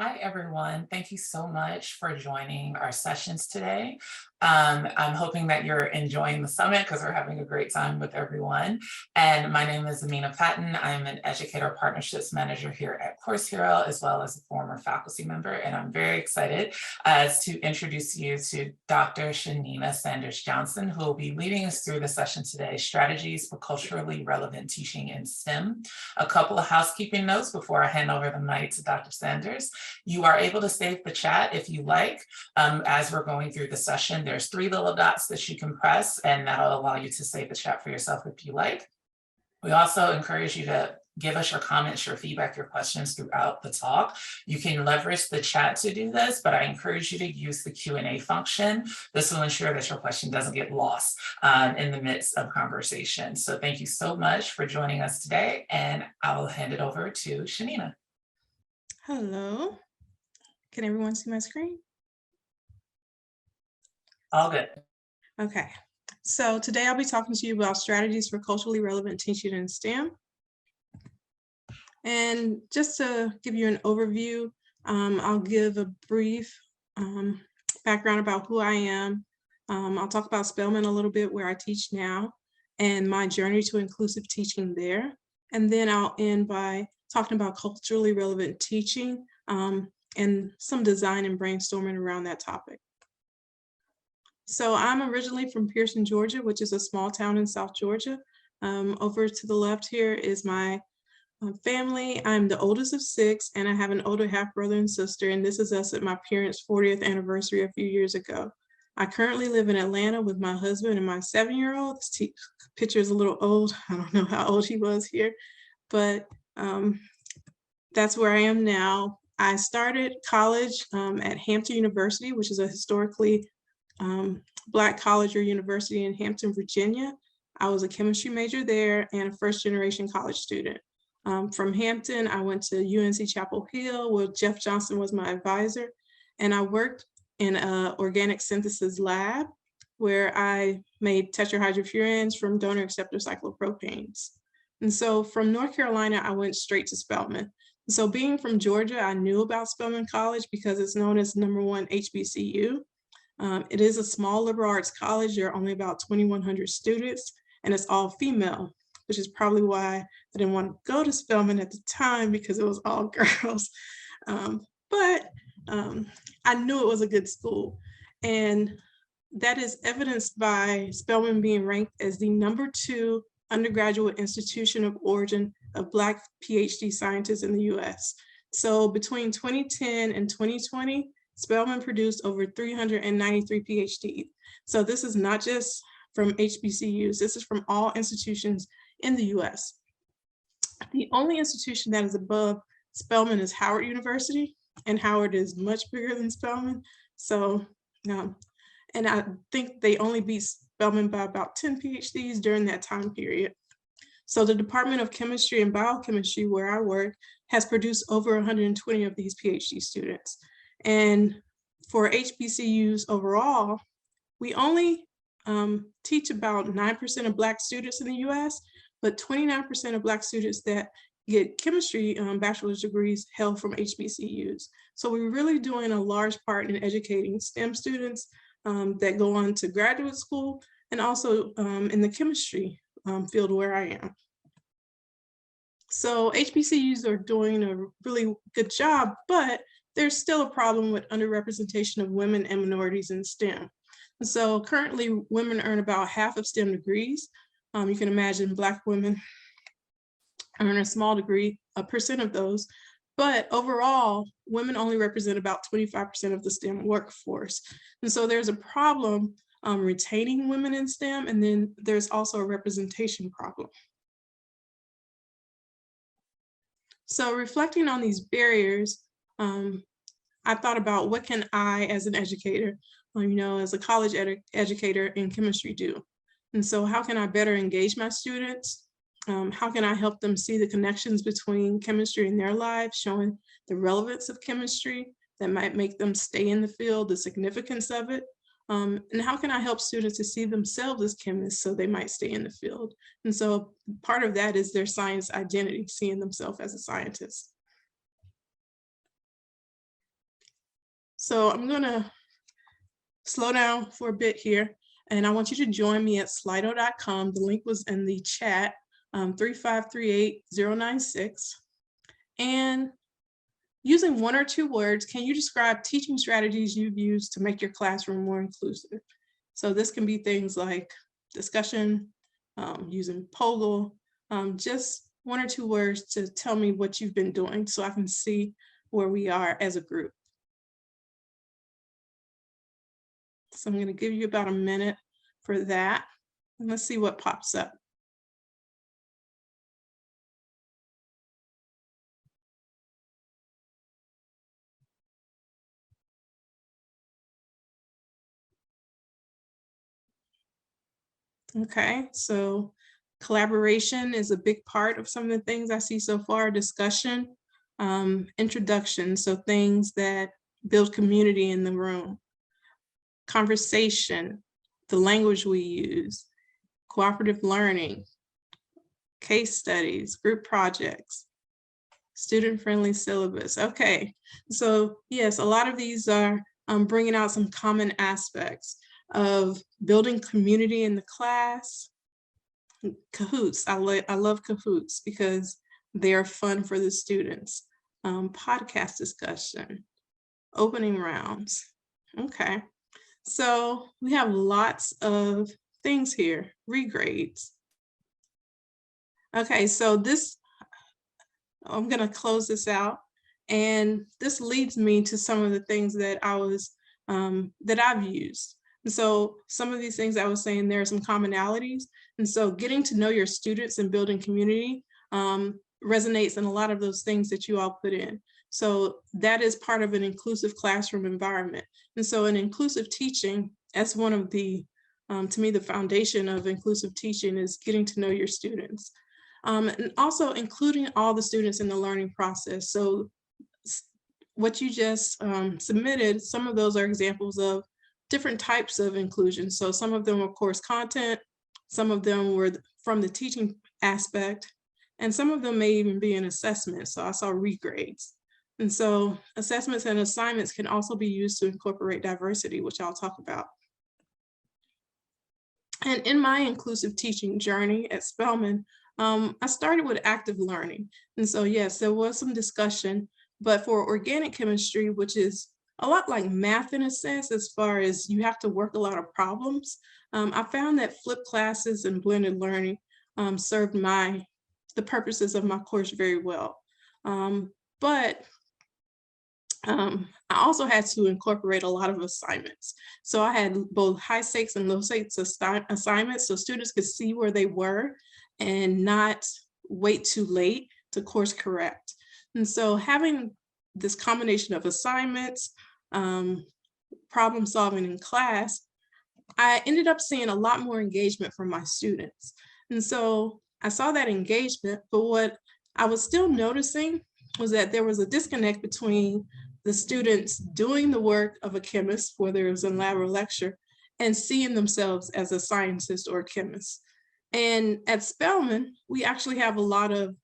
Hi, everyone. Thank you so much for joining our sessions today. I'm hoping that you're enjoying the summit because we're having a great time with everyone. And my name is Amina Patton. I'm an Educator Partnerships Manager here at Course Hero, as well as a former faculty member. And I'm very excited to introduce you to Dr. Shanina Sanders Johnson, who will be leading us through the session today, Strategies for Culturally Relevant Teaching in STEM. A couple of housekeeping notes before I hand over the mic to Dr. Sanders. You are able to save the chat if you like. As we're going through the session, there's three little dots that you can press, and that'll allow you to save the chat for yourself if you like. We also encourage you to give us your comments, your feedback, your questions throughout the talk. You can leverage the chat to do this, but I encourage you to use the Q&A function. This will ensure that your question doesn't get lost in the midst of conversation. So thank you so much for joining us today, and I will hand it over to Shanina. Hello. Can everyone see my screen? All good. Okay. So today I'll be talking to you about strategies for culturally relevant teaching in STEM. And just to give you an overview, I'll give a brief background about who I am. I'll talk about Spelman a little bit, where I teach now, and my journey to inclusive teaching there. And then I'll end by talking about culturally relevant teaching and some design and brainstorming around that topic. So I'm originally from Pearson, Georgia, which is a small town in South Georgia. Over to the left here is my family. I'm the oldest of 6, and I have an older half brother and sister, and this is us at my parents' 40th anniversary a few years ago. I currently live in Atlanta with my husband and my 7-year-old. This picture is a little old. I don't know how old he was here, but that's where I am now. I started college at Hampton University, which is a historically Black college or university in Hampton, Virginia. I was a chemistry major there and a first-generation college student. From Hampton, I went to UNC Chapel Hill, where Jeff Johnson was my advisor, and I worked in an organic synthesis lab where I made tetrahydrofurans from donor acceptor cyclopropanes. And so from North Carolina, I went straight to Spelman. So being from Georgia, I knew about Spelman College because it's known as #1 HBCU. It is a small liberal arts college. There are only about 2,100 students, and it's all female, which is probably why I didn't want to go to Spelman at the time, because it was all girls. But I knew it was a good school. And that is evidenced by Spelman being ranked as the #2 undergraduate institution of origin of Black PhD scientists in the US. So between 2010 and 2020, Spelman produced over 393 PhDs. So this is not just from HBCUs, this is from all institutions in the US. The only institution that is above Spelman is Howard University, and Howard is much bigger than Spelman. So, and I think they only beat Spelman by about 10 PhDs during that time period. So the Department of Chemistry and Biochemistry, where I work, has produced over 120 of these PhD students. And for HBCUs overall, we only teach about 9% of Black students in the US, but 29% of Black students that get chemistry bachelor's degrees hail from HBCUs. So we're really doing a large part in educating STEM students that go on to graduate school, and also in the chemistry field where I am. So HBCUs are doing a really good job, but there's still a problem with underrepresentation of women and minorities in STEM. And so currently women earn about half of STEM degrees. You can imagine Black women earn a small degree, a percent of those, but overall, women only represent about 25% of the STEM workforce. And so there's a problem retaining women in STEM, and then there's also a representation problem. So reflecting on these barriers, I thought about, what can I, as an educator, as a college educator in chemistry, do? And so how can I better engage my students? How can I help them see the connections between chemistry in their lives, showing the relevance of chemistry that might make them stay in the field, the significance of it? And how can I help students to see themselves as chemists so they might stay in the field? And so part of that is their science identity, seeing themselves as a scientist. So I'm gonna slow down for a bit here, and I want you to join me at slido.com. The link was in the chat, 3538096. And using one or two words, can you describe teaching strategies you've used to make your classroom more inclusive? So this can be things like discussion, using POGL, just one or two words to tell me what you've been doing so I can see where we are as a group. So I'm going to give you about a minute for that. And let's see what pops up. Okay, so collaboration is a big part of some of the things I see so far. Discussion, introduction, so things that build community in the room. Conversation, the language we use, cooperative learning, case studies, group projects, student-friendly syllabus. Okay, so yes, a lot of these are bringing out some common aspects of building community in the class. Cahoots, I love Cahoots because they're fun for the students. Podcast discussion, opening rounds. Okay, so we have lots of things here, regrades. Okay, so this, I'm gonna close this out. And this leads me to some of the things that that I've used. And so some of these things I was saying, there are some commonalities. And so getting to know your students and building community resonates in a lot of those things that you all put in. So that is part of an inclusive classroom environment. And so in inclusive teaching, that's one of the, to me, the foundation of inclusive teaching is getting to know your students. And also including all the students in the learning process. So what you just submitted, some of those are examples of different types of inclusion. So some of them were course content, some of them were from the teaching aspect, and some of them may even be an assessment. So I saw regrades. And so assessments and assignments can also be used to incorporate diversity, which I'll talk about. And in my inclusive teaching journey at Spelman, I started with active learning. And so yes, there was some discussion, but for organic chemistry, which is a lot like math in a sense, as far as you have to work a lot of problems, I found that flipped classes and blended learning served the purposes of my course very well. But I also had to incorporate a lot of assignments. So I had both high stakes and low stakes assignments so students could see where they were and not wait too late to course correct. And so having this combination of assignments, problem solving in class, I ended up seeing a lot more engagement from my students. And so I saw that engagement, but what I was still noticing was that there was a disconnect between the students doing the work of a chemist, whether it was in lab or lecture, and seeing themselves as a scientist or a chemist. And at Spelman, we actually have a lot of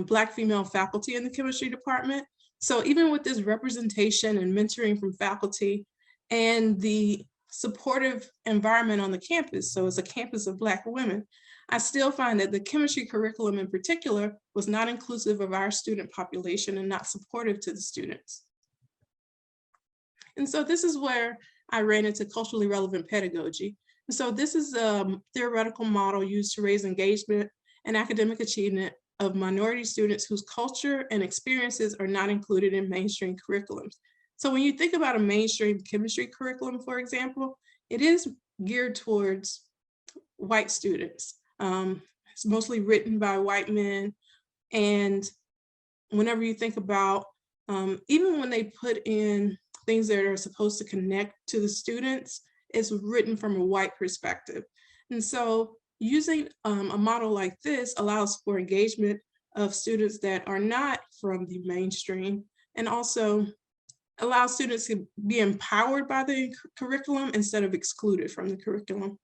Black female faculty in the chemistry department. So even with this representation and mentoring from faculty and the supportive environment on the campus, so it's a campus of Black women, I still find that the chemistry curriculum in particular was not inclusive of our student population and not supportive to the students. And so this is where I ran into culturally relevant pedagogy. And so this is a theoretical model used to raise engagement and academic achievement of minority students whose culture and experiences are not included in mainstream curriculums. So when you think about a mainstream chemistry curriculum, for example, it is geared towards white students. It's mostly written by white men. And whenever you think about, even when they put in things that are supposed to connect to the students, it's written from a white perspective. And so using a model like this allows for engagement of students that are not from the mainstream, and also allows students to be empowered by the curriculum instead of excluded from the curriculum.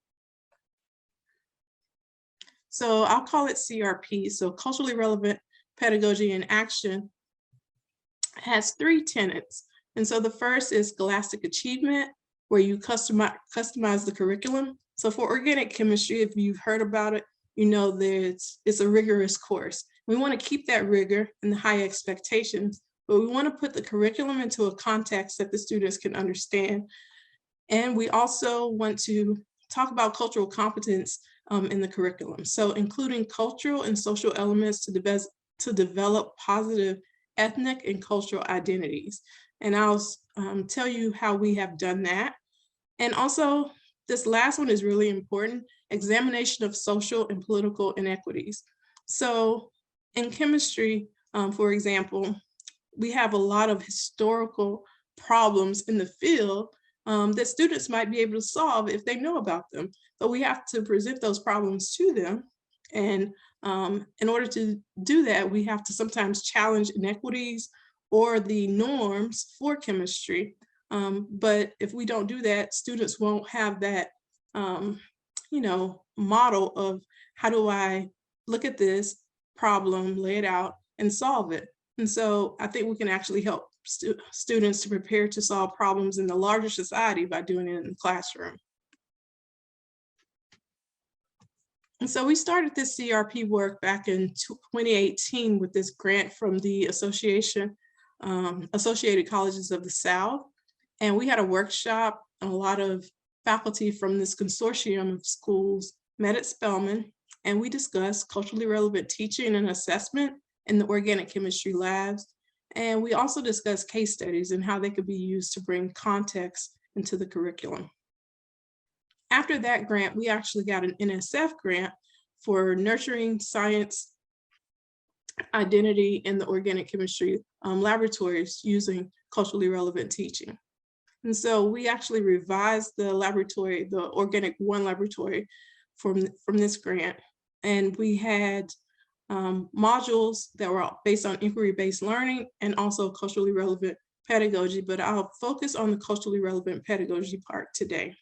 So I'll call it CRP, so culturally relevant pedagogy in action, has three tenets. And so the first is scholastic achievement, where you customize the curriculum. So for organic chemistry, if you've heard about it, you know that it's a rigorous course. We want to keep that rigor and the high expectations, but we want to put the curriculum into a context that the students can understand. And we also want to talk about cultural competence in the curriculum. So including cultural and social elements to develop positive ethnic and cultural identities. And I'll tell you how we have done that. And also, this last one is really important, examination of social and political inequities. So in chemistry, for example, we have a lot of historical problems in the field that students might be able to solve if they know about them. But we have to present those problems to them. And in order to do that, we have to sometimes challenge inequities or the norms for chemistry. But if we don't do that, students won't have that, model of how do I look at this problem, lay it out, and solve it. And so I think we can actually help students to prepare to solve problems in the larger society by doing it in the classroom. And so we started this CRP work back in 2018 with this grant from the Associated Colleges of the South. And we had a workshop, and a lot of faculty from this consortium of schools met at Spelman, and we discussed culturally relevant teaching and assessment in the organic chemistry labs. And we also discussed case studies and how they could be used to bring context into the curriculum. After that grant, we actually got an NSF grant for nurturing science identity in the organic chemistry laboratories using culturally relevant teaching. And so we actually revised the laboratory, the Organic One laboratory from this grant. And we had modules that were based on inquiry-based learning and also culturally relevant pedagogy, but I'll focus on the culturally relevant pedagogy part today.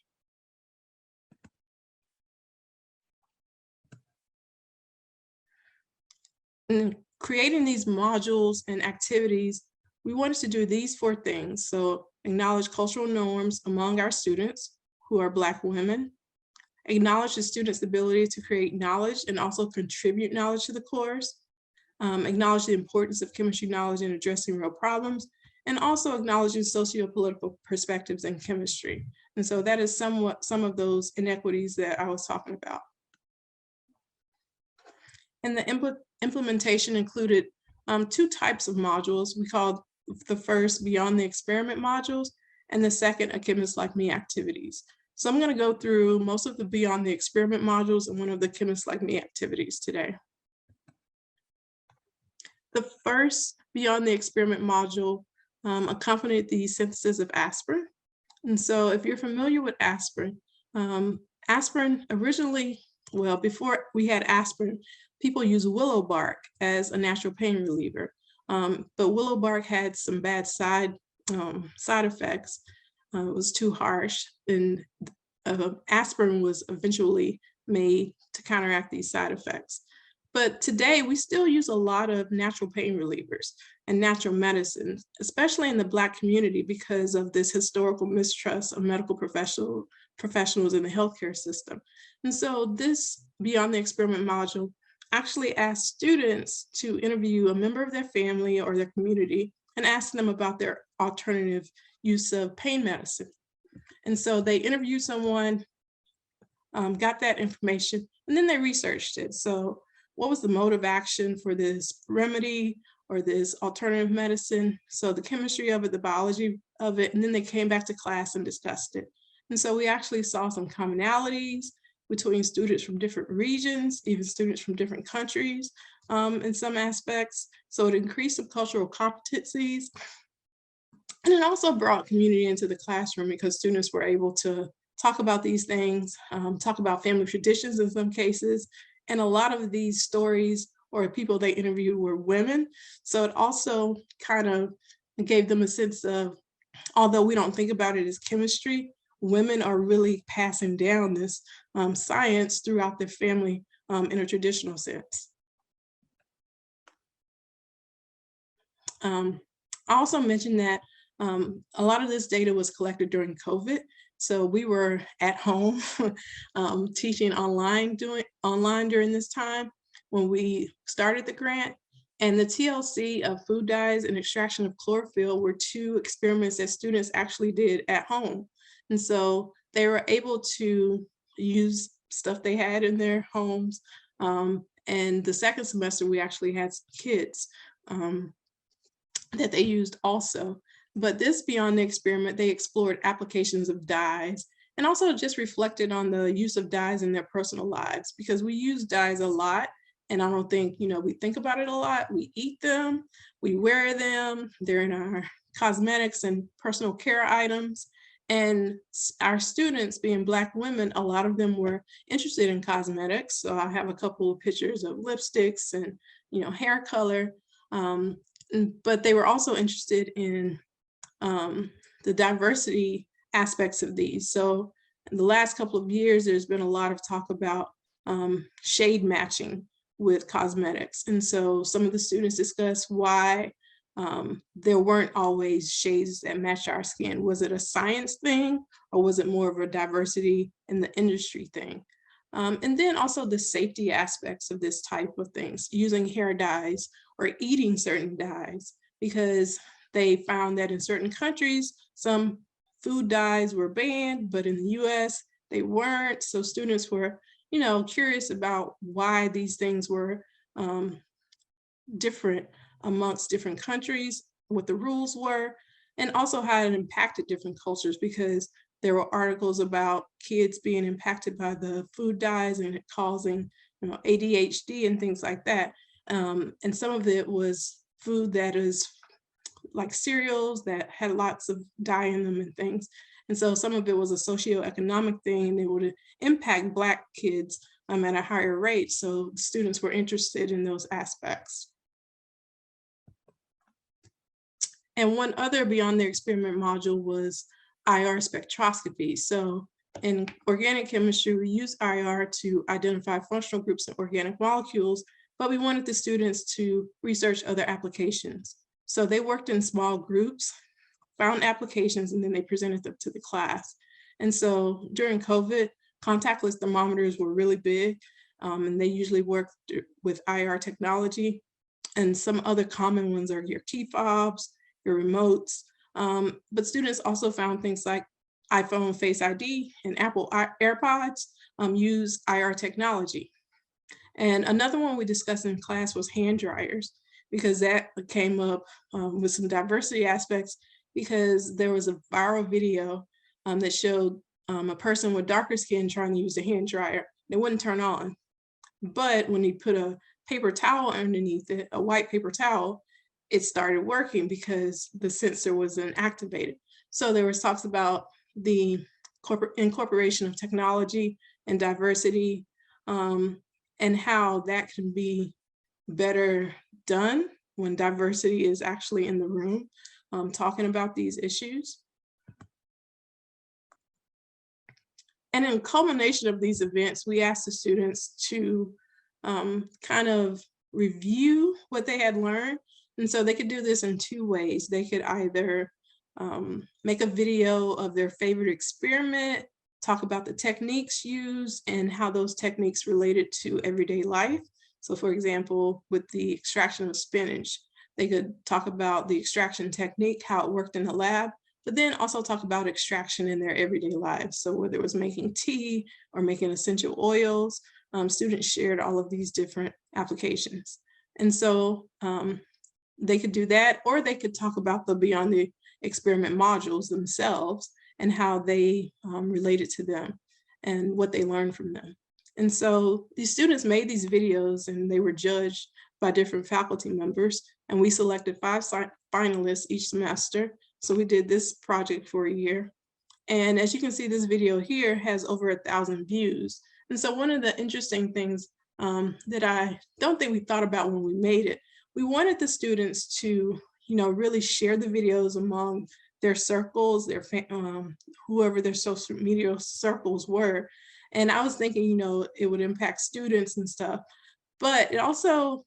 In creating these modules and activities, we wanted to do these 4 things. So acknowledge cultural norms among our students who are Black women, acknowledge the students' ability to create knowledge and also contribute knowledge to the course, acknowledge the importance of chemistry knowledge in addressing real problems, and also acknowledging socio-political perspectives in chemistry. And so that is somewhat some of those inequities that I was talking about. And the implementation included 2 types of modules. We called the first Beyond the Experiment modules, and the second, A Chemist Like Me activities. So I'm going to go through most of the Beyond the Experiment modules and one of the Chemist Like Me activities today. The first Beyond the Experiment module accompanied the synthesis of aspirin. And so if you're familiar with aspirin, aspirin originally, well, before we had aspirin, people used willow bark as a natural pain reliever. But willow bark had some bad side effects. It was too harsh, and aspirin was eventually made to counteract these side effects. But today we still use a lot of natural pain relievers and natural medicines, especially in the Black community because of this historical mistrust of medical professionals in the healthcare system. And so this Beyond the Experiment module actually asked students to interview a member of their family or their community and ask them about their alternative use of pain medicine. And so they interviewed someone, got that information, and then they researched it. So what was the mode of action for this remedy or this alternative medicine? So the chemistry of it, the biology of it, and then they came back to class and discussed it. And so we actually saw some commonalities between students from different regions, even students from different countries in some aspects. So it increased some cultural competencies. And it also brought community into the classroom because students were able to talk about these things, talk about family traditions in some cases. And a lot of these stories or people they interviewed were women. So it also kind of gave them a sense of, although we don't think about it as chemistry, women are really passing down this science throughout their family in a traditional sense. I also mentioned that A lot of this data was collected during COVID. So we were at home teaching online during this time when we started the grant. And the TLC of food dyes and extraction of chlorophyll were two experiments that students actually did at home. And so they were able to use stuff they had in their homes. And the second semester, we actually had some kits that they used also. But this beyond the experiment, they explored applications of dyes and also just reflected on the use of dyes in their personal lives, because we use dyes a lot. And I don't think, we think about it a lot. We eat them, we wear them, they're in our cosmetics and personal care items. And our students, being Black women, a lot of them were interested in cosmetics. So I have a couple of pictures of lipsticks and, hair color. But they were also interested in the diversity aspects of these. So in the last couple of years, there's been a lot of talk about shade matching with cosmetics. And so some of the students discussed why there weren't always shades that match our skin. Was it a science thing, or was it more of a diversity in the industry thing? And then also the safety aspects of this type of things, using hair dyes or eating certain dyes, because they found that in certain countries, some food dyes were banned, but in the US, they weren't. So students were, curious about why these things were different amongst different countries, what the rules were, and also how it impacted different cultures, because there were articles about kids being impacted by the food dyes and it causing, ADHD and things like that. And some of it was food that is like cereals that had lots of dye in them and things. And so some of it was a socioeconomic thing, and it would impact Black kids at a higher rate. So students were interested in those aspects. And one other beyond the experiment module was IR spectroscopy. So in organic chemistry, we use IR to identify functional groups in organic molecules, but we wanted the students to research other applications. So they worked in small groups, found applications, and then they presented them to the class. And so during COVID, contactless thermometers were really big, and they usually work with IR technology. And some other common ones are your key fobs, your remotes, but students also found things like iPhone Face ID and Apple AirPods use IR technology. And another one we discussed in class was hand dryers, because that came up with some diversity aspects, because there was a viral video that showed a person with darker skin trying to use a hand dryer. It wouldn't turn on. But when you put a paper towel underneath it, a white paper towel, it started working because the sensor wasn't activated. So there was talks about the incorporation of technology and diversity, and how that can be better done when diversity is actually in the room talking about these issues. And in culmination of these events, we asked the students to kind of review what they had learned. And so they could do this in two ways. They could either make a video of their favorite experiment, talk about the techniques used and how those techniques related to everyday life. So for example, with the extraction of spinach, they could talk about the extraction technique, how it worked in the lab, but then also talk about extraction in their everyday lives. So whether it was making tea or making essential oils, students shared all of these different applications. And so they could do that, or they could talk about the beyond the experiment modules themselves and how they related to them and what they learned from them. And so these students made these videos and they were judged by different faculty members, and we selected 5 finalists each semester. So we did this project for a year. And as you can see, this video here has over 1,000 views. And so one of the interesting things that I don't think we thought about when we made it, we wanted the students to, really share the videos among their circles, their whoever their social media circles were. And I was thinking, it would impact students and stuff. But it also,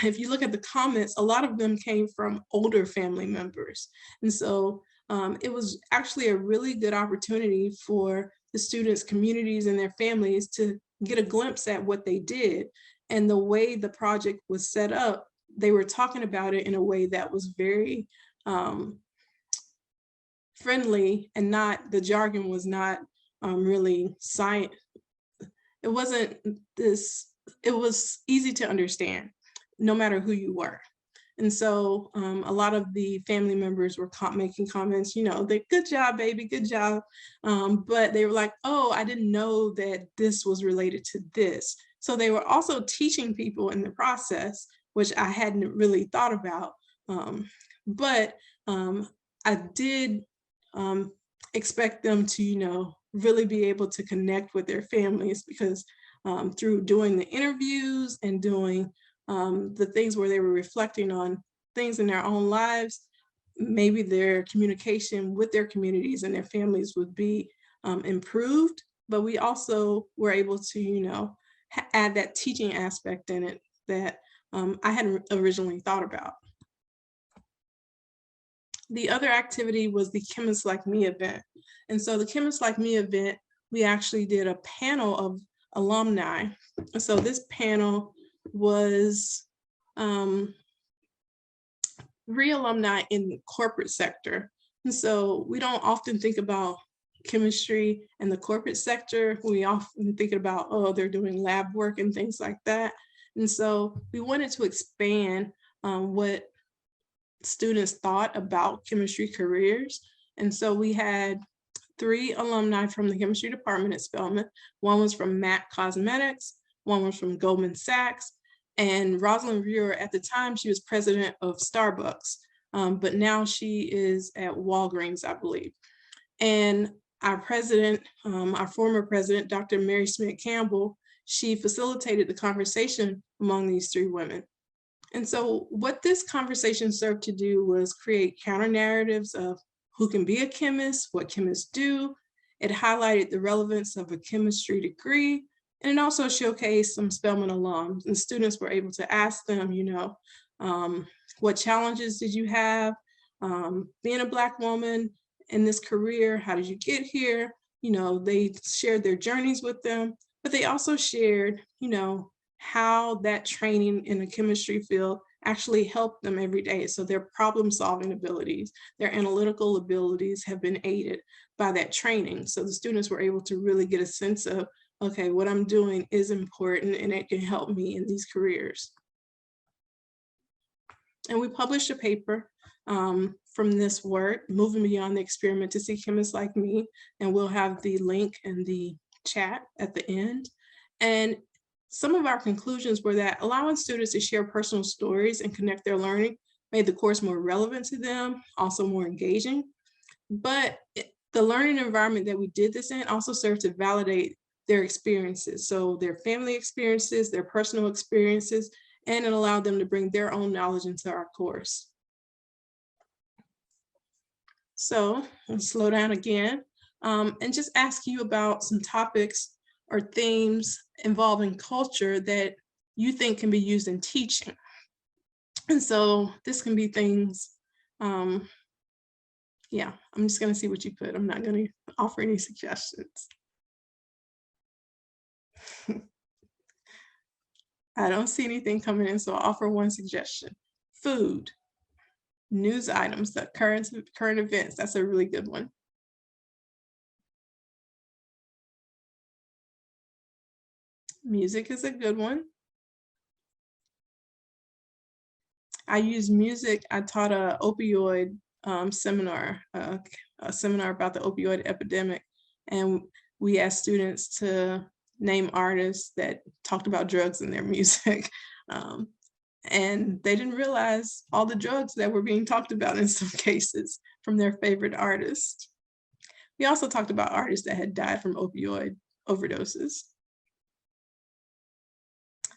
if you look at the comments, a lot of them came from older family members. And so it was actually a really good opportunity for the students' communities and their families to get a glimpse at what they did. And the way the project was set up, they were talking about it in a way that was very friendly, and not, the jargon was not really science. It wasn't this, it was easy to understand no matter who you were. And so a lot of the family members were making comments, you know, they, good job, baby, good job. But they were like, oh, I didn't know that this was related to this. So they were also teaching people in the process, which I hadn't really thought about. But I did expect them to, you know, really be able to connect with their families, because through doing the interviews and doing the things where they were reflecting on things in their own lives, maybe their communication with their communities and their families would be improved. But we also were able to, you know, add that teaching aspect in it that I hadn't originally thought about. The other activity was the Chemists Like Me event. And so the Chemists Like Me event, we actually did a panel of alumni. And so this panel was 3 alumni in the corporate sector. And so we don't often think about chemistry and the corporate sector. We often think about, oh, they're doing lab work and things like that. And so we wanted to expand what students thought about chemistry careers. And so we had 3 alumni from the chemistry department at Spelman. One was from MAC Cosmetics, one was from Goldman Sachs, and Rosalind Brewer, at the time, she was president of Starbucks, but now she is at Walgreens, I believe. And our president, our former president, Dr. Mary Smith Campbell, she facilitated the conversation among these 3 women. And so what this conversation served to do was create counter narratives of who can be a chemist, what chemists do. It highlighted the relevance of a chemistry degree, and it also showcased some Spelman alums, and students were able to ask them, you know, what challenges did you have being a Black woman in this career? How did you get here? You know, they shared their journeys with them, but they also shared, you know, how that training in the chemistry field actually helped them every day. So their problem solving abilities, their analytical abilities have been aided by that training. So the students were able to really get a sense of, okay, what I'm doing is important and it can help me in these careers. And we published a paper from this work, Moving Beyond the Experiment to See Chemists Like Me, and we'll have the link in the chat at the end. And some of our conclusions were that allowing students to share personal stories and connect their learning made the course more relevant to them, also more engaging. But the learning environment that we did this in also served to validate their experiences. So their family experiences, their personal experiences, and it allowed them to bring their own knowledge into our course. So let's slow down again and just ask you about some topics or themes involving culture that you think can be used in teaching. And so this can be things, yeah, I'm just gonna see what you put. I'm not gonna offer any suggestions. I don't see anything coming in, so I'll offer one suggestion. Food, news items, the current events, that's a really good one. Music is a good one. I use music. I taught a opioid seminar, a seminar about the opioid epidemic. And we asked students to name artists that talked about drugs in their music. And they didn't realize all the drugs that were being talked about in some cases from their favorite artists. We also talked about artists that had died from opioid overdoses.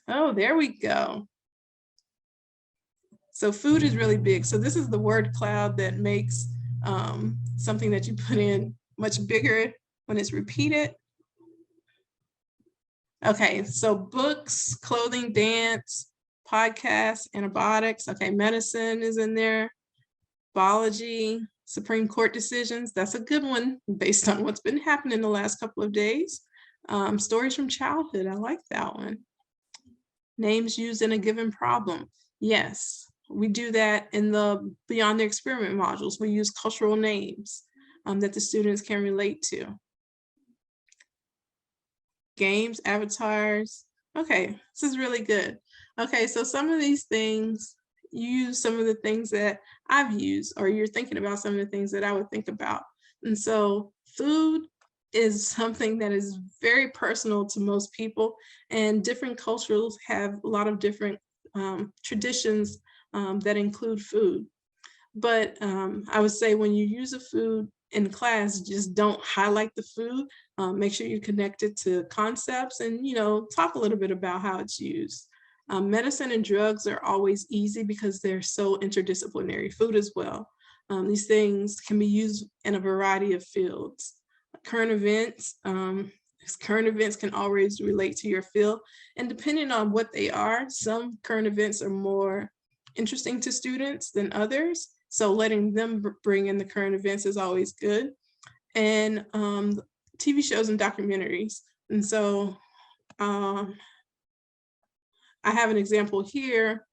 Oh, there we go. So food is really big. So this is the word cloud that makes something that you put in much bigger when it's repeated. Okay, so books, clothing, dance, podcasts, antibiotics. Okay, medicine is in there, biology, Supreme Court decisions, that's a good one based on what's been happening the last couple of days. Stories from childhood, I like that one. Names used in a given problem. Yes, we do that in the Beyond the Experiment modules. We use cultural names that the students can relate to. Games, avatars. Okay, this is really good. Okay, so some of these things, you use some of the things that I've used, or you're thinking about some of the things that I would think about. And so food is something that is very personal to most people, and different cultures have a lot of different traditions that include food. But I would say when you use a food in class, just don't highlight the food. Make sure you connect it to concepts and, talk a little bit about how it's used. Medicine and drugs are always easy because they're so interdisciplinary. Food as well. These things can be used in a variety of fields. Current events can always relate to your field. And depending on what they are, some current events are more interesting to students than others. So letting them bring in the current events is always good. And TV shows and documentaries. And so I have an example here,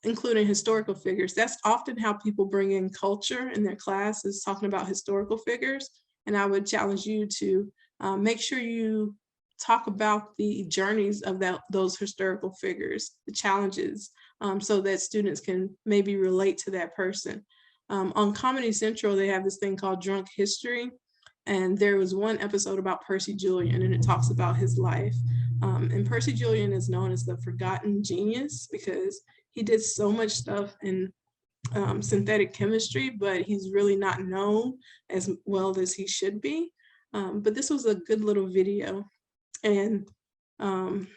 including historical figures. That's often how people bring in culture in their class, is talking about historical figures. And I would challenge you to make sure you talk about the journeys of those historical figures, the challenges, so that students can maybe relate to that person. On Comedy Central, they have this thing called Drunk History. And there was one episode about Percy Julian, and it talks about his life. And Percy Julian is known as the forgotten genius because he did so much stuff in synthetic chemistry, but he's really not known as well as he should be. But this was a good little video. And the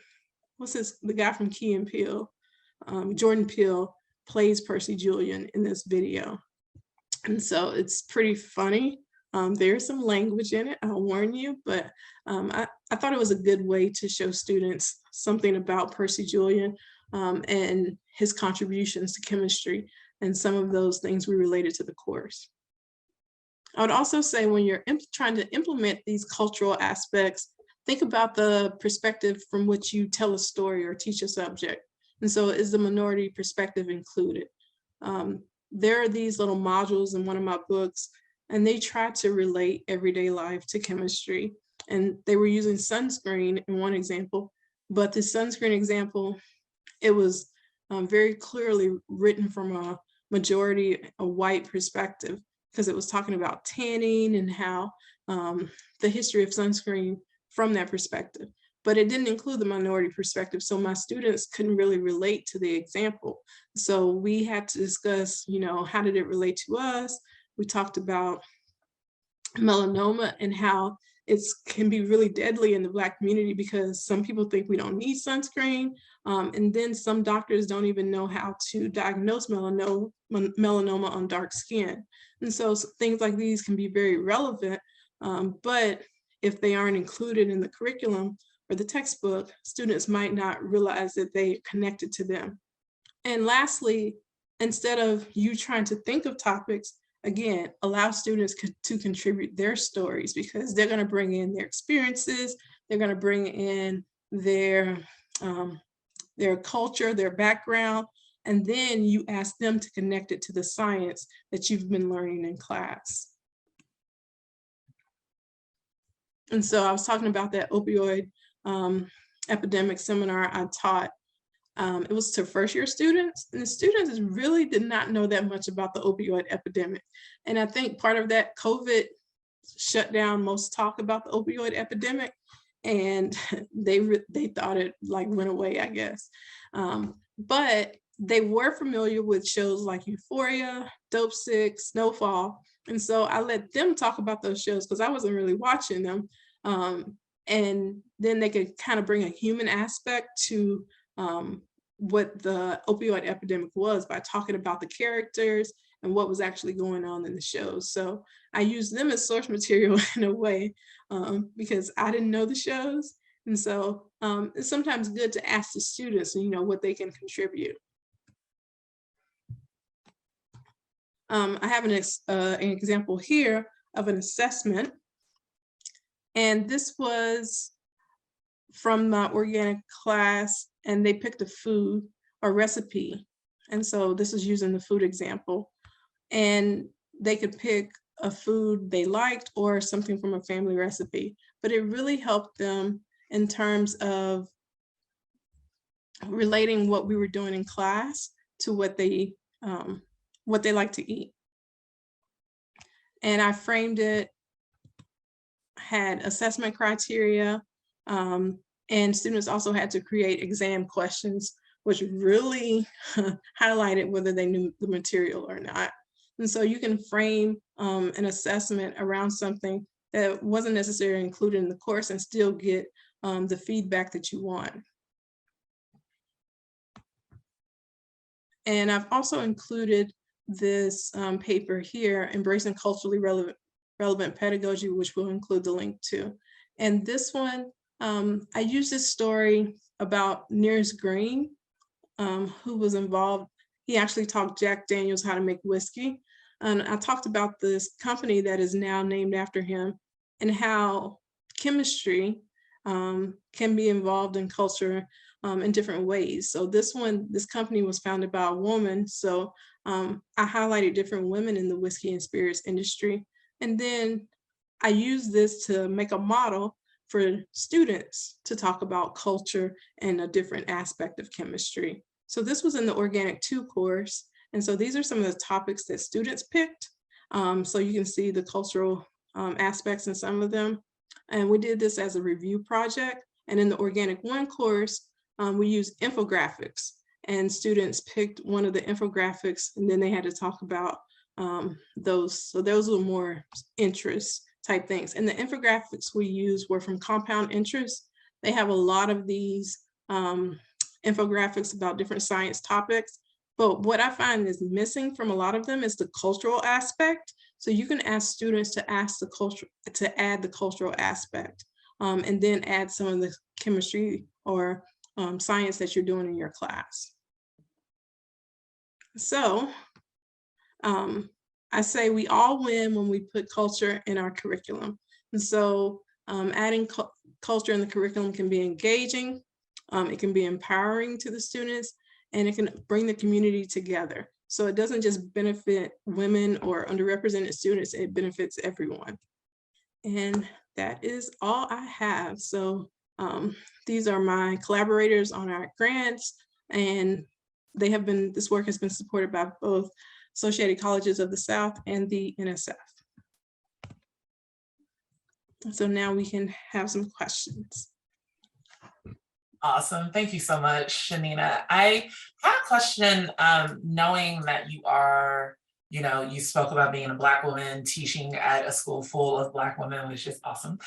guy from Key and Peele, Jordan Peele, plays Percy Julian in this video. And so it's pretty funny. There's some language in it, I'll warn you, but I thought it was a good way to show students something about Percy Julian and his contributions to chemistry, and some of those things we related to the course. I would also say when you're trying to implement these cultural aspects, think about the perspective from which you tell a story or teach a subject. And so is the minority perspective included? There are these little modules in one of my books, and they try to relate everyday life to chemistry. And they were using sunscreen in one example, but the sunscreen example, it was very clearly written from a white perspective, because it was talking about tanning and how the history of sunscreen from that perspective. But it didn't include the minority perspective, so my students couldn't really relate to the example. So we had to discuss, how did it relate to us? We talked about melanoma and how it can be really deadly in the Black community because some people think we don't need sunscreen. And then some doctors don't even know how to diagnose melanoma on dark skin. And so things like these can be very relevant, but if they aren't included in the curriculum or the textbook, students might not realize that they are connected to them. And lastly, instead of you trying to think of topics, again, allow students to contribute their stories, because they're going to bring in their experiences, they're going to bring in their culture, their background, and then you ask them to connect it to the science that you've been learning in class. And so I was talking about that opioid epidemic seminar I taught. It was to first-year students, and the students really did not know that much about the opioid epidemic. And I think part of that, COVID shut down most talk about the opioid epidemic, and they thought it went away, I guess. But they were familiar with shows like Euphoria, Dope Sick, Snowfall. And so I let them talk about those shows because I wasn't really watching them. And then they could kind of bring a human aspect to what the opioid epidemic was by talking about the characters and what was actually going on in the shows. So I used them as source material in a way because I didn't know the shows. And so it's sometimes good to ask the students, what they can contribute. I have an example here of an assessment. And this was from my organic class, and they picked a food or recipe. And so this is using the food example. And they could pick a food they liked or something from a family recipe. But it really helped them in terms of relating what we were doing in class to what they like to eat. And I framed it, had assessment criteria, and students also had to create exam questions, which really highlighted whether they knew the material or not. And so you can frame an assessment around something that wasn't necessarily included in the course and still get the feedback that you want. And I've also included this paper here, Embracing Culturally Relevant Pedagogy, which we'll include the link to. And this one, I use this story about Nearest Green, who was involved. He actually taught Jack Daniels how to make whiskey. And I talked about this company that is now named after him and how chemistry can be involved in culture in different ways. So this company was founded by a woman. So I highlighted different women in the whiskey and spirits industry. And then I used this to make a model for students to talk about culture and a different aspect of chemistry. So this was in the Organic 2 course. And so these are some of the topics that students picked. So you can see the cultural aspects in some of them. And we did this as a review project. And in the Organic 1 course, we used infographics, and students picked one of the infographics, and then they had to talk about those. So those were more interest type things. And the infographics we used were from Compound Interest. They have a lot of these infographics about different science topics. But what I find is missing from a lot of them is the cultural aspect. So you can ask students to add the cultural aspect, and then add some of the chemistry or science that you're doing in your class. So I say we all win when we put culture in our curriculum. And so adding culture in the curriculum can be engaging, it can be empowering to the students, and it can bring the community together. So it doesn't just benefit women or underrepresented students, it benefits everyone. And that is all I have. So these are my collaborators on our grants, and this work has been supported by both Associated Colleges of the South and the NSF. So now we can have some questions. Awesome. Thank you so much, Shanina. I had a question, knowing that you are, you spoke about being a Black woman teaching at a school full of Black women, which is awesome.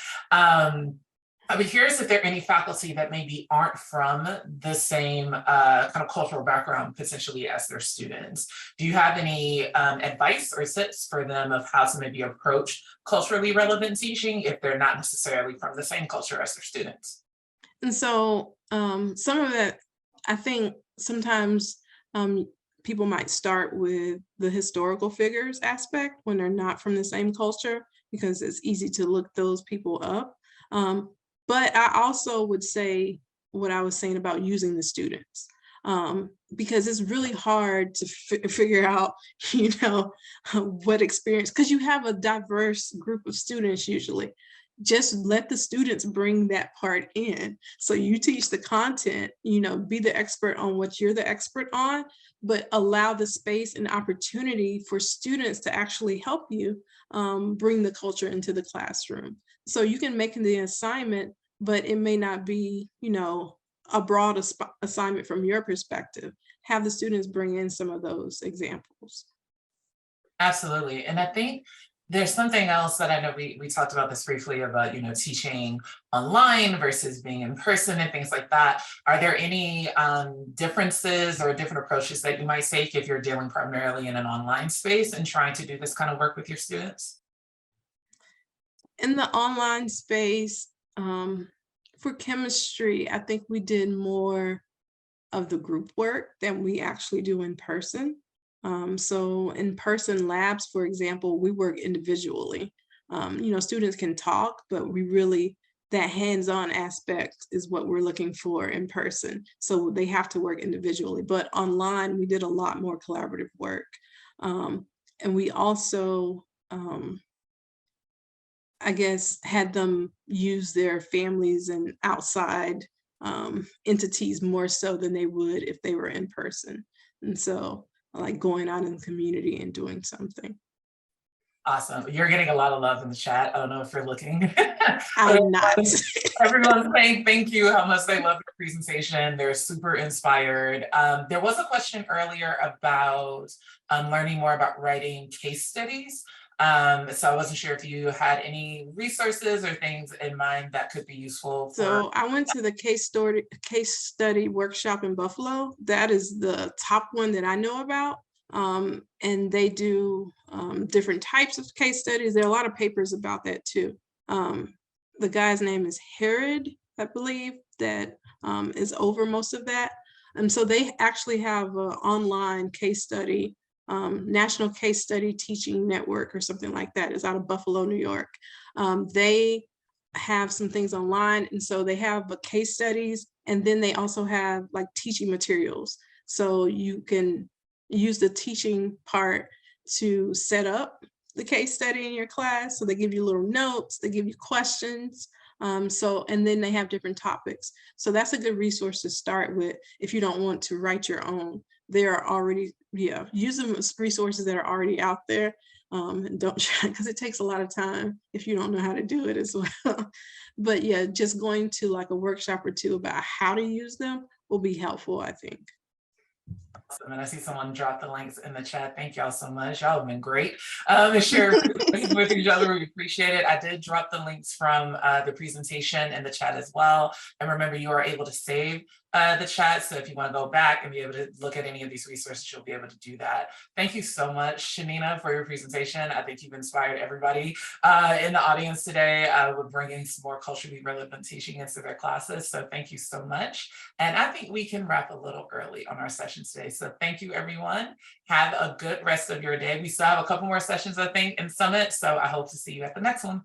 I'd be curious if there are any faculty that maybe aren't from the same kind of cultural background potentially as their students. Do you have any advice or tips for them of how to maybe approach culturally relevant teaching if they're not necessarily from the same culture as their students? And so some of it, I think sometimes people might start with the historical figures aspect when they're not from the same culture, because it's easy to look those people up. But I also would say what I was saying about using the students, because it's really hard to figure out, what experience, because you have a diverse group of students usually. Just let the students bring that part in. So you teach the content, be the expert on what you're the expert on, but allow the space and opportunity for students to actually help you bring the culture into the classroom. So you can make the assignment, but it may not be, a broad assignment from your perspective. Have the students bring in some of those examples. Absolutely. And I think there's something else that I know we talked about this briefly about, teaching online versus being in person and things like that. Are there any differences or different approaches that you might take if you're dealing primarily in an online space and trying to do this kind of work with your students? In the online space, for chemistry, I think we did more of the group work than we actually do in person. So in-person labs, for example, we work individually. Students can talk, but that hands-on aspect is what we're looking for in person. So they have to work individually, but online we did a lot more collaborative work. And we also, I guess, had them use their families and outside entities more so than they would if they were in person. And so, like going out in the community and doing something. Awesome. You're getting a lot of love in the chat. I don't know if you're looking. But I'm not. everyone's saying thank you, how much they love the presentation. They're super inspired. There was a question earlier about learning more about writing case studies. So I wasn't sure if you had any resources or things in mind that could be useful for. So I went to the case study workshop in Buffalo. That is the top one that I know about. And they do different types of case studies. There are a lot of papers about that too. The guy's name is Herod, I believe, that is over most of that. And so they actually have an online case study, National Case Study Teaching Network or something like that. Is out of Buffalo, New York. They have some things online, and so they have case studies, and then they also have like teaching materials. So you can use the teaching part to set up the case study in your class. So they give you little notes, they give you questions. And then they have different topics. So that's a good resource to start with if you don't want to write your own. There are already, use them as resources that are already out there. And don't try, because it takes a lot of time if you don't know how to do it as well. But yeah, just going to like a workshop or two about how to use them will be helpful, I think. Awesome. And I see someone drop the links in the chat. Thank y'all so much. Y'all have been great. And share with each other. We appreciate it. I did drop the links from the presentation in the chat as well. And remember, you are able to save the chat. So if you want to go back and be able to look at any of these resources, you'll be able to do that. Thank you so much, Shanina, for your presentation. I think you've inspired everybody in the audience today with bringing some more culturally relevant teaching into their classes. So thank you so much. And I think we can wrap a little early on our session today. So thank you, everyone. Have a good rest of your day. We still have a couple more sessions, I think, in Summit. So I hope to see you at the next one.